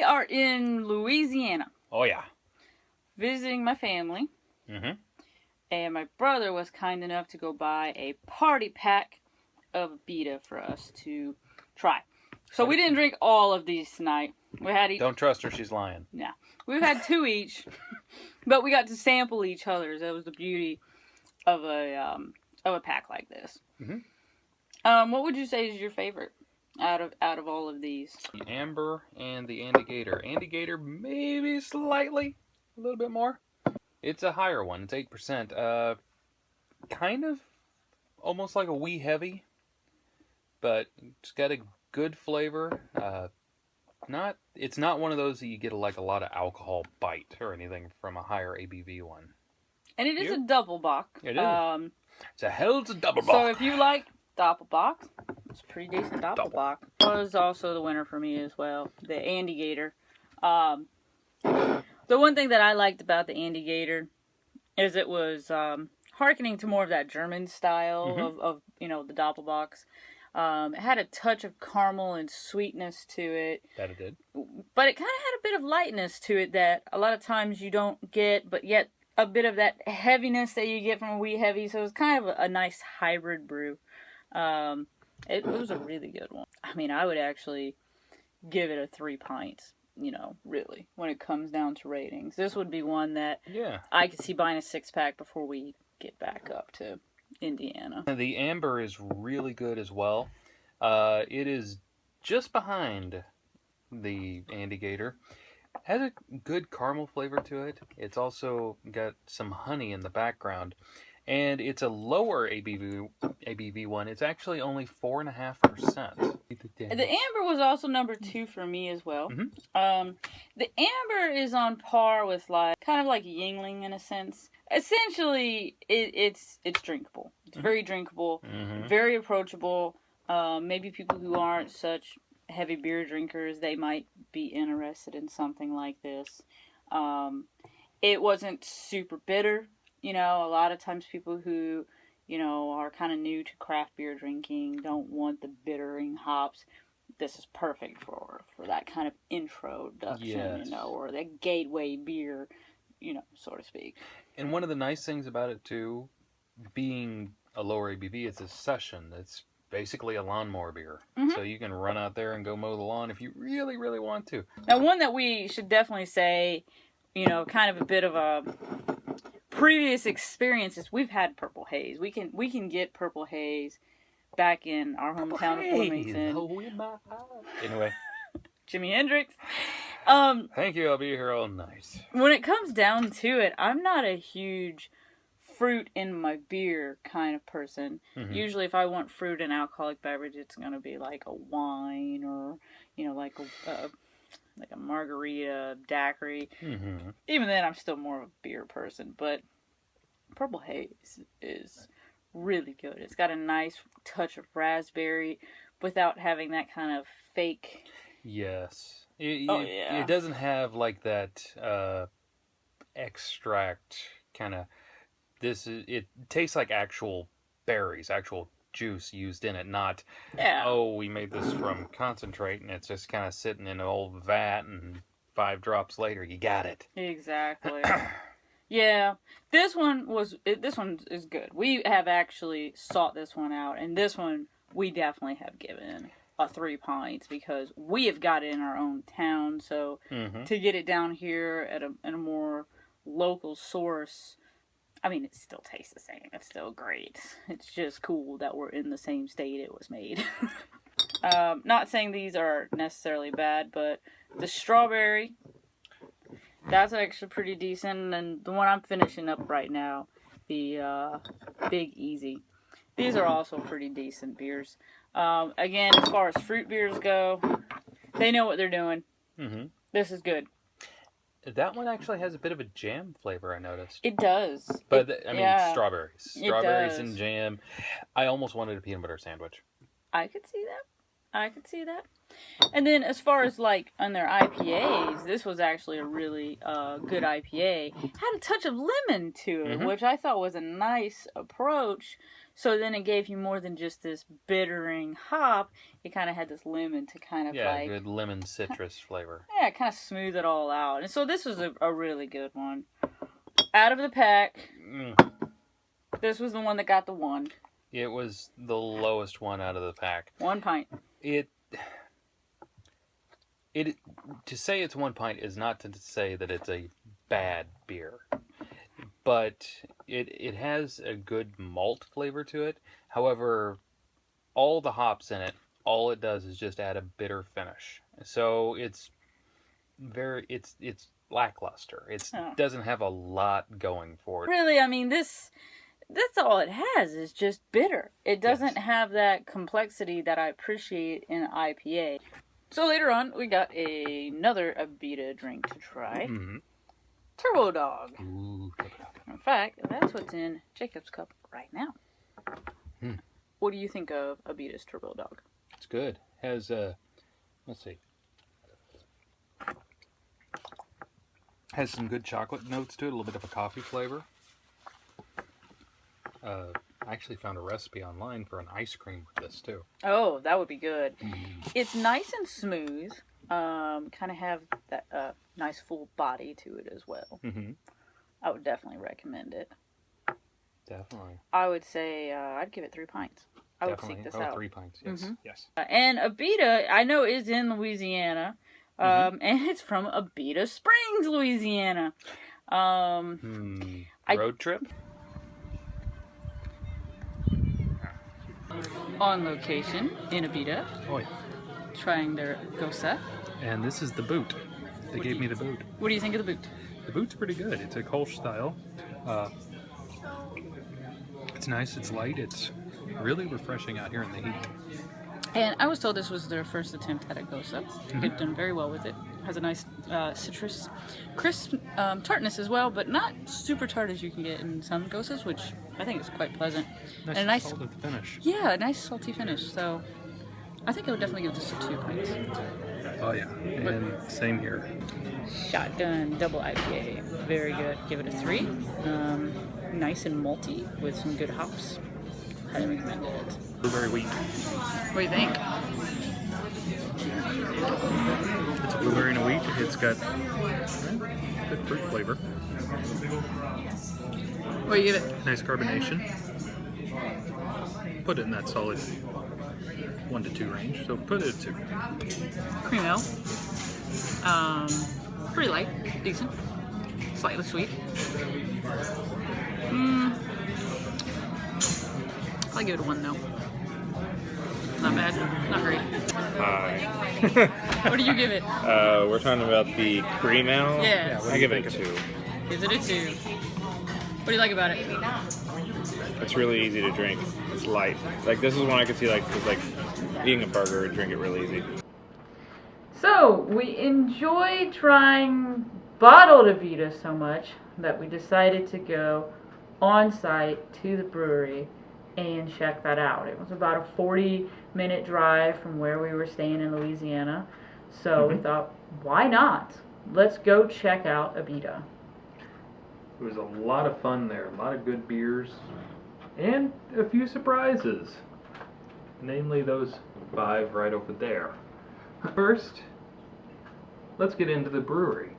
are in Louisiana. Oh, yeah. Visiting my family. Mm-hmm. And my brother was kind enough to go buy a party pack of Abita for us to try. So we didn't drink all of these tonight. We had each. Don't trust her, she's lying. Yeah. We've had 2 each. But we got to sample each other's. That was the beauty of a pack like this. Mm-hmm. What would you say is your favorite out of all of these? The Amber and the Andy Gator. Andy Gator maybe slightly, a little bit more. It's a higher one. It's 8%. Kind of almost like a wee heavy, but it's got a good flavor. It's not one of those that you get like a lot of alcohol bite or anything from a higher ABV one. And it is a double bock. It is. It's a hell's a double bock. So if you like doppelbock, it's a pretty decent doppelbock. Was also the winner for me as well. The Andy Gator. The one thing that I liked about the Andy Gator is it was hearkening to more of that German style of the doppelbocks. It had a touch of caramel and sweetness to it. That it did. But it kind of had a bit of lightness to it that a lot of times you don't get, but yet a bit of that heaviness that you get from a wee heavy. So it was kind of a nice hybrid brew. It was a really good one. I mean, I would actually give it a 3 pints, really, when it comes down to ratings. This would be one that I could see buying a 6-pack before we get back up to Indiana. The Amber is really good as well. It is just behind the Andy Gator. Has a good caramel flavor to it. It's also got some honey in the background. And it's a lower ABV one. It's actually only 4.5%. The Amber was also number 2 for me as well. Mm-hmm. The Amber is on par with kind of like Yingling in a sense. Essentially, it's drinkable. It's very drinkable, very approachable. Maybe people who aren't such heavy beer drinkers, they might be interested in something like this. It wasn't super bitter. A lot of times people who, are kind of new to craft beer drinking don't want the bittering hops. This is perfect for that kind of introduction, or that gateway beer, so to speak. And one of the nice things about it, too, being a lower ABV, it's a session. It's basically a lawnmower beer. Mm-hmm. So you can run out there and go mow the lawn if you really, really want to. Now, one that we should definitely say, kind of a bit of a previous experiences, we've had Purple Haze. We can get Purple Haze back in our hometown of Bloomington. Anyway. Jimi Hendrix. Thank you, I'll be here all night. When it comes down to it, I'm not a huge fruit in my beer kind of person. Mm-hmm. Usually if I want fruit in alcoholic beverage, it's going to be like a wine or, like a margarita, daiquiri. Mm-hmm. Even then, I'm still more of a beer person. But Purple Haze is really good. It's got a nice touch of raspberry without having that kind of fake. Yes. It doesn't have like that extract kind of. It tastes like actual berries, actual juice used in it, not, we made this from concentrate and it's just kind of sitting in an old vat and 5 drops later you got it. Exactly. Yeah, this one is good. We have actually sought this one out, and this one we definitely have given a 3 pints because we have got it in our own town. So to get it down here at a more local source, I mean, it still tastes the same. It's still great. It's just cool that we're in the same state it was made. Not saying these are necessarily bad, but the strawberry, that's actually pretty decent. And the one I'm finishing up right now, the Big Easy, these are also pretty decent beers. Again, as far as fruit beers go, they know what they're doing. Mm-hmm. This is good. That one actually has a bit of a jam flavor, I noticed. It does. But, strawberries. Strawberries and jam. I almost wanted a peanut butter sandwich. I could see that. I could see that. And then as far as like on their IPAs, this was actually a really good IPA. Had a touch of lemon to it, which I thought was a nice approach. So then it gave you more than just this bittering hop. It kind of had this lemon to kind of like... good lemon citrus flavor. Yeah, kind of smooth it all out. And so this was a really good one. Out of the pack, this was the one that got the 1. It was the lowest one out of the pack. 1 pint. To say it's 1 pint is not to say that it's a bad beer, but it has a good malt flavor to it. However, all the hops in it, all it does is just add a bitter finish. So it's lackluster. It doesn't have a lot going for it. Really, I mean, that's all it has is just bitter. It doesn't have that complexity that I appreciate in an IPA. So later on, we got another Abita drink to try. Turbo Dog. Ooh, Turbo Dog. In fact, that's what's in Jacob's cup right now. What do you think of Abita's Turbo Dog? It's good. Has let's see. Has some good chocolate notes to it. A little bit of a coffee flavor. I actually found a recipe online for an ice cream with this too. Oh, that would be good. It's nice and smooth. Kind of have that nice full body to it as well. I would definitely recommend it. Definitely. I would say I'd give it 3 pints. I would seek this out. 3 pints. Yes. Yes. And Abita, I know, is in Louisiana. And it's from Abita Springs, Louisiana. Road trip? On location in Abita, trying their gosa. And this is the boot. They gave me the boot. What do you think of the boot? The boot's pretty good. It's a Kolsch style. It's nice, it's light, it's really refreshing out here in the heat. And I was told this was their first attempt at a gosa. They've done very well with it. Has a nice citrus, crisp tartness as well, but not super tart as you can get in some gosas, which I think is quite pleasant. Nice and a nice salted finish. Yeah, a nice salty finish. So I think I would definitely give this a 2 pints. Oh yeah, and same here. Shotgun double IPA, very good. Give it a 3. Nice and malty with some good hops. Highly recommend it. Blueberry wheat. What do you think? It's a blueberry and a wheat. It's got good fruit flavor. What do you give it? Nice carbonation. Put it in that solid 1 to 2 range. So put it at 2. Cream ale. Pretty light, decent, slightly sweet. I'll give it a 1 though. Not bad, not great. Hi. What do you give it? We're talking about the cream ale. Yeah. I give it a 2. Gives it a 2. What do you like about it? It's really easy to drink. It's light. Like this is one I could see just like eating a burger and drink it really easy. So, we enjoyed trying bottled Abita so much that we decided to go on site to the brewery and check that out. It was about a 40-minute drive from where we were staying in Louisiana. So we thought, why not? Let's go check out Abita. It was a lot of fun there. A lot of good beers. And a few surprises. Namely those 5 right over there. First, let's get into the brewery.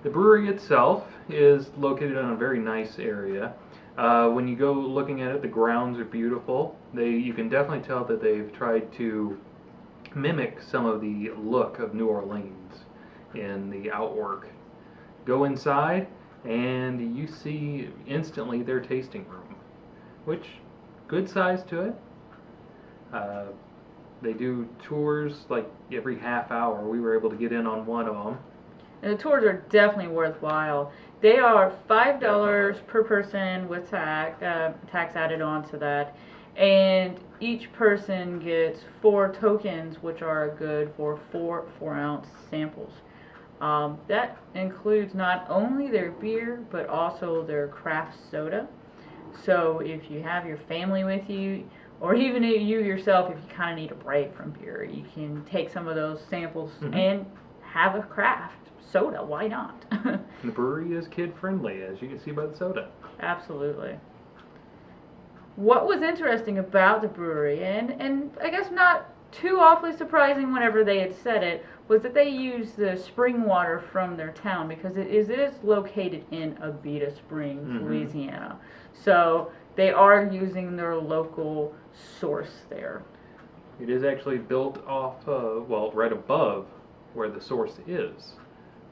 The brewery itself is located in a very nice area. When you go looking at it, the grounds are beautiful. You can definitely tell that they've tried to mimic some of the look of New Orleans in the outwork. Go inside and you see instantly their tasting room, which good size to it. They do tours like every half hour. We were able to get in on one of them. And the tours are definitely worthwhile. They are $5 per person with tax added on to that. And each person gets 4 tokens, which are good for 4 4-ounce samples. That includes not only their beer, but also their craft soda. So if you have your family with you, or even you yourself, if you kind of need a break from beer, you can take some of those samples and have a craft soda. Why not? The brewery is kid friendly, as you can see by the soda. Absolutely. What was interesting about the brewery, and I guess not too awfully surprising whenever they had said it, was that they used the spring water from their town, because it is located in Abita Springs, Louisiana. So they are using their local source there. It is actually built off, well, right above where the source is.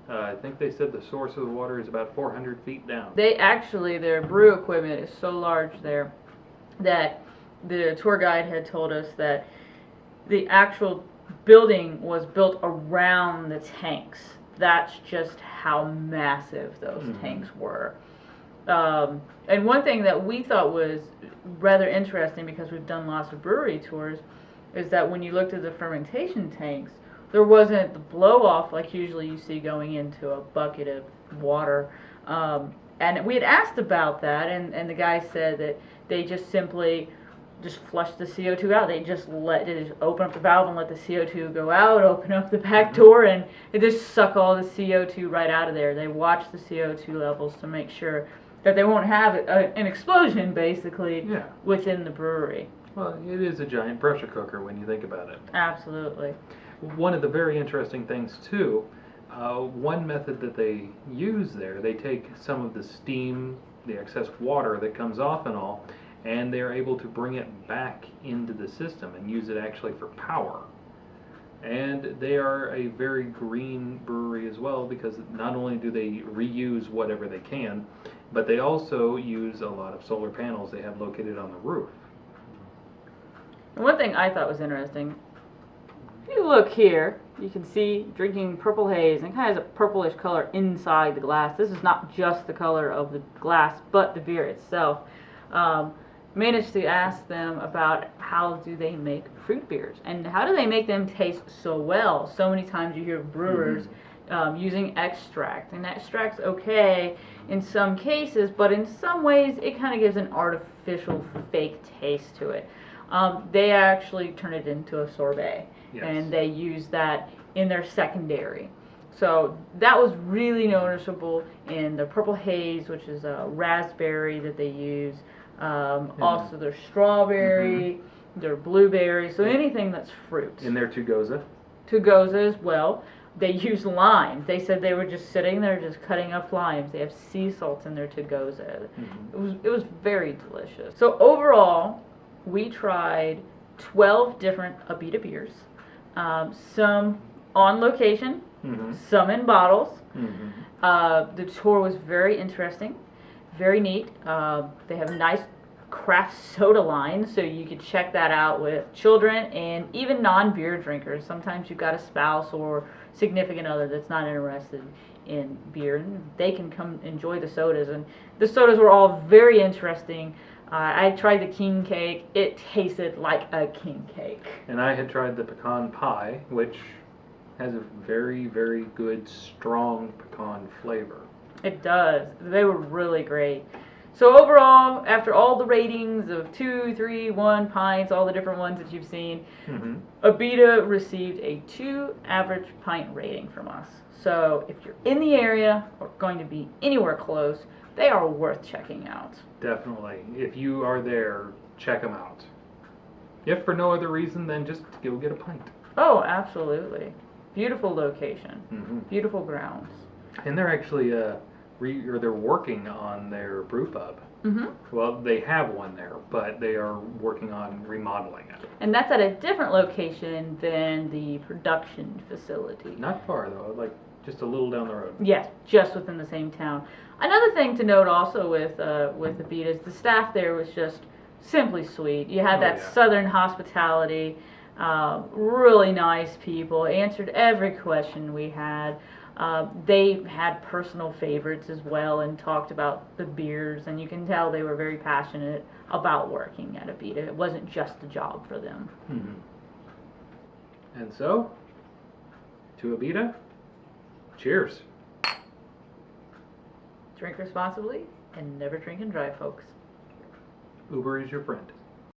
I think they said the source of the water is about 400 feet down. They actually, their brew equipment is so large there that the tour guide had told us that the actual building was built around the tanks. That's just how massive those tanks were. And one thing that we thought was rather interesting, because we've done lots of brewery tours, is that when you looked at the fermentation tanks, there wasn't the blow off like usually you see going into a bucket of water. And we had asked about that, and the guy said that they just simply flush the CO2 out. They just open up the valve and let the CO2 go out, open up the back door, and they just suck all the CO2 right out of there. They watch the CO2 levels to make sure that they won't have an explosion, basically, within the brewery. Well, it is a giant pressure cooker when you think about it. Absolutely. One of the very interesting things, too, one method that they use there, they take some of the steam, the excess water that comes off and all, and they're able to bring it back into the system and use it actually for power. And they are a very green brewery as well, because not only do they reuse whatever they can, but they also use a lot of solar panels they have located on the roof. And one thing I thought was interesting, if you look here, you can see drinking purple haze, and it kind of has a purplish color inside the glass. This is not just the color of the glass, but the beer itself. Managed to ask them about how do they make fruit beers, and how do they make them taste so well. So many times you hear brewers using extract, and extract's okay in some cases, but in some ways it kind of gives an artificial fake taste to it. They actually turn it into a sorbet, and they use that in their secondary. So that was really noticeable in the purple haze, which is a raspberry that they use. Also their strawberry, their blueberry, so anything that's fruit. In their Tugoza. Tugoza as well. They use lime. They said they were just sitting there just cutting up limes. They have sea salt in their Tugoza. It was very delicious. So overall, we tried 12 different Abita beers. Some on location, some in bottles. The tour was very interesting, very neat. They have a nice craft soda line, so you could check that out with children and even non-beer drinkers. Sometimes you've got a spouse or significant other that's not interested in beer, and they can come enjoy the sodas. And the sodas were all very interesting. I tried the king cake. It tasted like a king cake. And I had tried the pecan pie, which has a very, very good, strong pecan flavor. It does. They were really great. So overall, after all the ratings of 2, 3, 1 pints, all the different ones that you've seen, Abita received a 2 average pint rating from us. So if you're in the area or going to be anywhere close, they are worth checking out. Definitely. If you are there, check them out. If for no other reason than just go get a pint. Oh, absolutely. Beautiful location. Beautiful grounds. And they're actually they're working on their brew pub. Well, they have one there, but they are working on remodeling it. And that's at a different location than the production facility. Not far though, like just a little down the road. Yes, just within the same town. Another thing to note also with Abita is the staff there was just simply sweet. You had that southern hospitality, really nice people, answered every question we had. They had personal favorites as well and talked about the beers, and you can tell they were very passionate about working at Abita. It wasn't just a job for them. And so, to Abita, cheers. Drink responsibly and never drink and drive, folks. Uber is your friend.